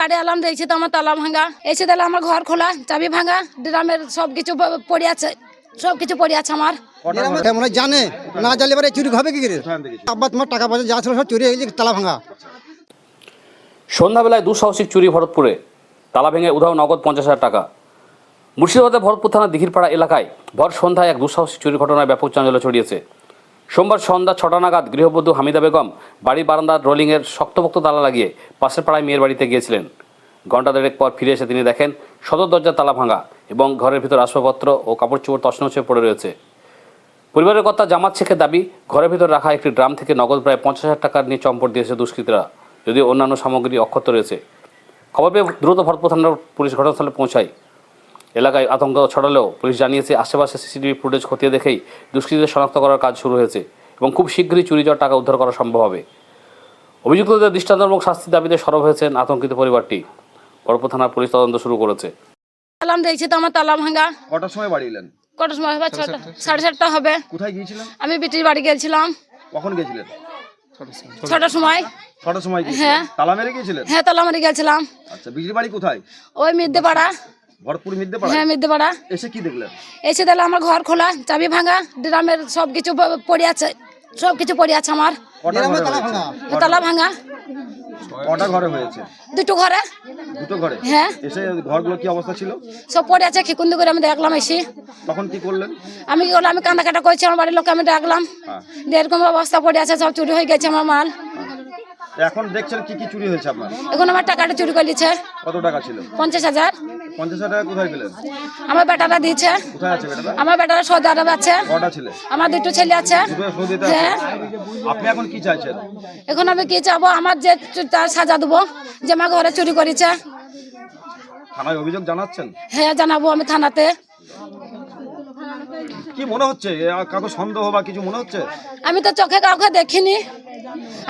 বাড়ি এলাম, দেখছি তো আমার তালা ভাঙা। এসে দিলে আমার ঘর খোলা, চাবি ভাঙা, ড্রামের সবকিছু পড়ে আছে, সবকিছু পড়ে আছে আমার। মনে হয় জানে না, জানলে এবারে চুরি হবে কি করে? আব্বা তোমার টাকা পয়সা যা ছিল সব চুরি হয়ে গেছে, তালা ভাঙা। সন্ধ্যাবেলায় দুঃসাহসিক চুরি ভরতপুরে, তালা ভেঙে উধাও নগদ 50,000 টাকা। মুর্শিদাবাদের ভরতপুর থানার দিঘিরপাড়া এলাকায় ভর সন্ধ্যায় এক দুঃসাহসিক চুরির ঘটনায় ব্যাপক চাঞ্চল্য ছড়িয়েছে। সোমবার সন্ধ্যা 6টা নাগাদ গৃহবধূ হামিদা বেগম বাড়ির বারান্দার রোলিংয়ের শক্তপোক্ত তালা লাগিয়ে পাশের পাড়ায় মেয়ের বাড়িতে গিয়েছিলেন। ঘণ্টা দেড়েক পর ফিরে এসে তিনি দেখেন সদর দরজার তালা ভাঙা এবং ঘরের ভিতর আসবাবপত্র ও কাপড় চোপড় তছনছ পড়ে রয়েছে। পরিবারের কর্তা জামাত শেখের দাবি, ঘরের ভিতর রাখা একটি ড্রাম থেকে নগদ প্রায় 50,000 টাকা নিয়ে চম্পট দিয়েছে দুষ্কৃতীরা, যদিও অন্যান্য সামগ্রী অক্ষত রয়েছে। খবর পেয়ে দ্রুত ভরতপুর থানার পুলিশ ঘটনাস্থলে পৌঁছায়। এলাকায় আতঙ্ক ছড়ালেও পুলিশ জানিয়েছে আশেপাশে সিসিটিভি ফুটেজ খতিয়ে দেখেই দুষ্কৃতীদের শনাক্ত করার কাজ শুরু হয়েছে এবং খুব শীঘ্রই চুরি যাওয়ার টাকা উদ্ধার করা সম্ভব হবে। অভিযুক্তদের দৃষ্টান্তমূলক শাস্তির দাবিতে সরব হয়েছেন আতঙ্কিত পরিবারটি। ভরতপুর থানার পুলিশ তদন্ত শুরু করেছে। এলাম, দেখছি তো আমার তালা ভাঙা। কটার সময় বাড়ি এলেন? কটার সময় হবে? 6টা, 7:30 হবে। কোথায় গিয়েছিলেন? আমি বিটির বাড়ি গেছিলাম। কখন গেছিলেন? 6টার সময়। 6টার সময় গিয়েছিলেন? হ্যাঁ। তালা মেরে গিয়েছিলেন? হ্যাঁ, তালা মারি গেছিলাম। আচ্ছা, বিজলি বাড়ি কোথায়? ওই মিদ্যেপাড়া। ভরতপুর মিদ্যেপাড়া? হ্যাঁ, মিদ্যেপাড়া। এসে কি দেখলেন? এসে দিলে আমার ঘর খোলা, চাবি ভাঙা, ড্রামের সবকিছু পড়ে আছে, সবকিছু পড়ে আছে আমার। কটা ঘরে তালা হয়েছে? ভাঙা। তালা ভাঙা। কটা ঘরে হয়েছে? দুটো ঘরে। দুটো ঘরে? হ্যাঁ। এসে ঘরগুলো কি অবস্থা ছিল? সব পড়ে আছে, খিকুন্দি করে আমি দেখলাম এসে। তখন কি করলেন? আমি কি করলাম, আমি কান্দাকাটা করছি, আমার বাড়ির লোককে আমি ডাকলাম। হ্যাঁ। এরকম অবস্থা পড়ে আছে, সব চুরি হয়ে গেছে আমার মাল। এখন দেখছেন কি কি চুরি হয়েছে আপনার? এখন আমার টাকাটা চুরি করে নিচ্ছে। কত টাকা ছিল? 50,000। 50,000 টাকা কোথায় পেলেন? আমার বেটারা দিয়েছে। কোথায় আছে বেটাটা? আমার বেটারা সৌদি আরব আছে। কটা ছেলে? আমার দুটো ছেলে আছে। দুটো সৌদিতে আছে? হ্যাঁ। আপনি এখন কি চাইছেন? এখন আমি কি চাবো, আমার যে তার সাজা দেবো, যে আমার ঘরে চুরি করেছে। থানায় অভিযোগ জানাচ্ছেন? হ্যাঁ, জানাবো আমি থানাতে। কি মনে হচ্ছে? কাউকে সন্দেহ বা কিছু মনে হচ্ছে? আমি তো চোখে কাউকে দেখিনি,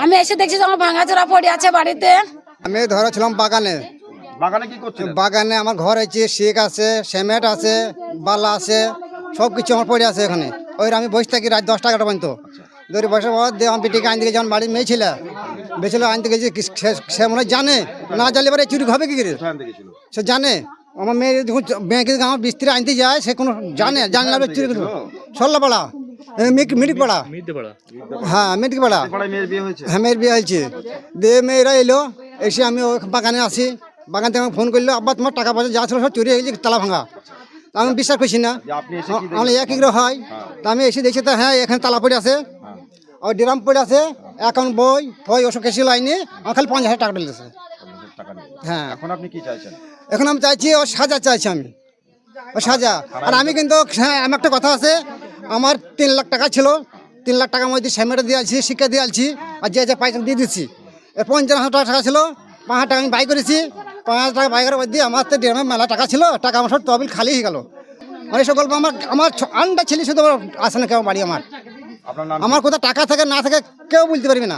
আমি এসে দেখছি যে আমার ভাঙাচোরা পড়ে আছে বাড়িতে। আমি ধরেছিলাম বাগানে। বাগানে কি করছিলেন? বাগানে আমার ঘর আছে, শিক আছে, সিমেন্ট আছে, বালা আছে, সব কিছু আমার পড়ে আছে এখানে। ওই আমি বসে থাকি রাত 10টা 11টা পর্যন্ত। ধরে বসে দিয়ে আমার বেটিকে আনতে গেছি, আমার বাড়ির মেয়ে ছিল, বেছিল আনতে গেছি। সে মনে হয় জানে না, জানলে এবারে চুরি হবে কি করে? কোথায় আনতে গেছিল? সে জানে। আমার মেয়ে যখন ব্যাংকে আমার বিস্ত্রি আনতে যায়, সে কোনো জানলে চুরি করবে। সল্লাপাড়া, মিরিকপাড়া। হ্যাঁ, মিরিকপাড়া। পাড়ায় মেয়ের বিয়ে হয়েছে? হ্যাঁ, মেয়ের বিয়ে হয়েছে। দিয়ে মেয়েরা এলো, এসে আমি ওই বাগানে আসি। বাগান থেকে আমাকে ফোন করলো, আব্বা তোমার টাকা পয়সা যা ছিল সব চুরি হয়ে গেছে, তালা ভাঙা। আমি বিশ্বাস করছি না, যে আপনি এসে কি আমি একই গ্রহ হয়। তা আমি এসে দেখছি, তা হ্যাঁ এখানে তালা পড়ে আছে, আর ড্রাম পড়ে আছে, এখন বই ফই ওসব কেসি লাইনে আমার খালি 50,000 টাকা ঢেলেছে। 50,000 টাকা নিয়ে? হ্যাঁ, এখন আপনি কি চাইছেন? এখন আমি চাইছি ও সাজা চাইছি আমি, ও সাজা। আর আমি কিন্তু হ্যাঁ, আমার একটা কথা আছে, আমার 3 লাখ টাকা ছিল, 3 লাখ টাকার মধ্যে সেমেন্ট দিয়ে আলছি, শিক্ষা দিয়ে আলছি, আর যে যে পয়সা দিয়ে দিচ্ছি। 50,000 টাকা ছিল, 5,000 টাকা আমি বাই করেছি। 5,000 টাকা বাই করার মধ্যে আমার তো ড্রামে মেলা টাকা ছিল, টাকা আমার সব তহবিল খালি হয়ে গেল। মানে এসব গল্প আমার আন্ডা ছেলে শুধু আসে না কেউ বাড়ি আমার। আপনার নাম? আমার কোথাও টাকা থাকে না থাকে কেউ বলতে পারবি না।